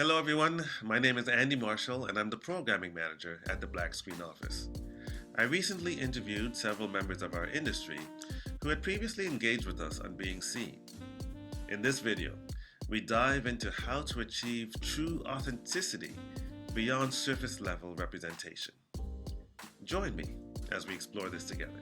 Hello, everyone. My name is Andy Marshall, and I'm the programming manager at the Black Screen office. I recently interviewed several members of our industry who had previously engaged with us on Being Seen. In this video, we dive into how to achieve true authenticity beyond surface level representation. Join me as we explore this together.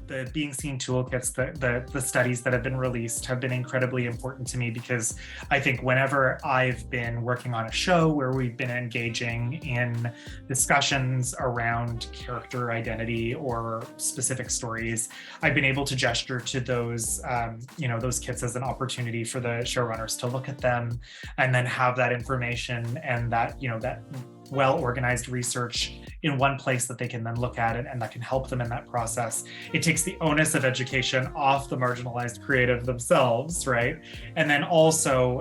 The Being Seen toolkits, the studies that have been released have been incredibly important to me because I think whenever I've been working on a show where we've been engaging in discussions around character identity or specific stories, I've been able to gesture to those, those kits as an opportunity for the showrunners to look at them and then have that information and that well-organized research in one place that they can then look at it and that can help them in that process. It takes the onus of education off the marginalized creative themselves, right? And then also,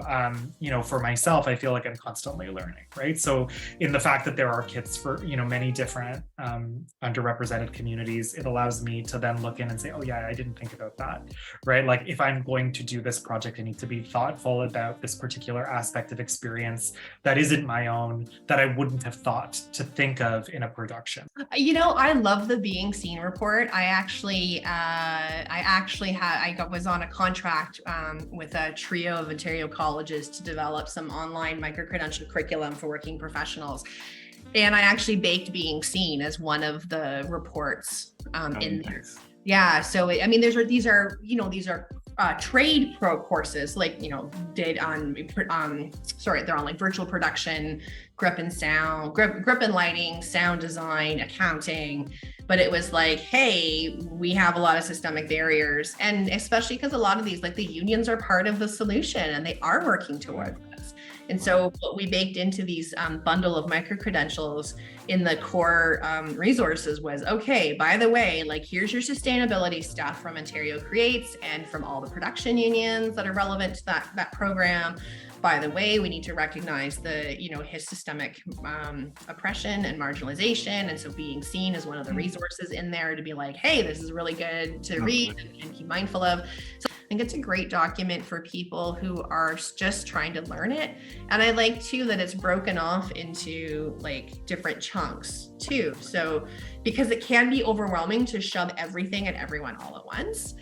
for myself, I feel like I'm constantly learning, right? So in the fact that there are kits for, many different underrepresented communities, it allows me to then look in and say, oh yeah, I didn't think about that, right? Like if I'm going to do this project, I need to be thoughtful about this particular aspect of experience that isn't my own, that I wouldn't have thought to think of in a production. I love the Being Seen report. I was on a contract with a trio of Ontario colleges to develop some online micro-credential curriculum for working professionals. And I actually baked Being Seen as one of the reports in there. Yeah, so these are trade pro courses, like they're on like virtual production, grip and lighting, sound design, accounting. But it was like, hey, we have a lot of systemic barriers, and especially because a lot of these, like the unions, are part of the solution and they are working towards this. And so what we baked into these bundle of micro-credentials in the core resources was, okay, by the way, like here's your sustainability stuff from Ontario Creates and from all the production unions that are relevant to that program. By the way, we need to recognize the, his systemic oppression and marginalization. And so Being Seen is one of the resources in there to be like, hey, this is really good to read and be mindful of. So I think it's a great document for people who are just trying to learn it. And I like too that it's broken off into like different chunks too. So because it can be overwhelming to shove everything at everyone all at once.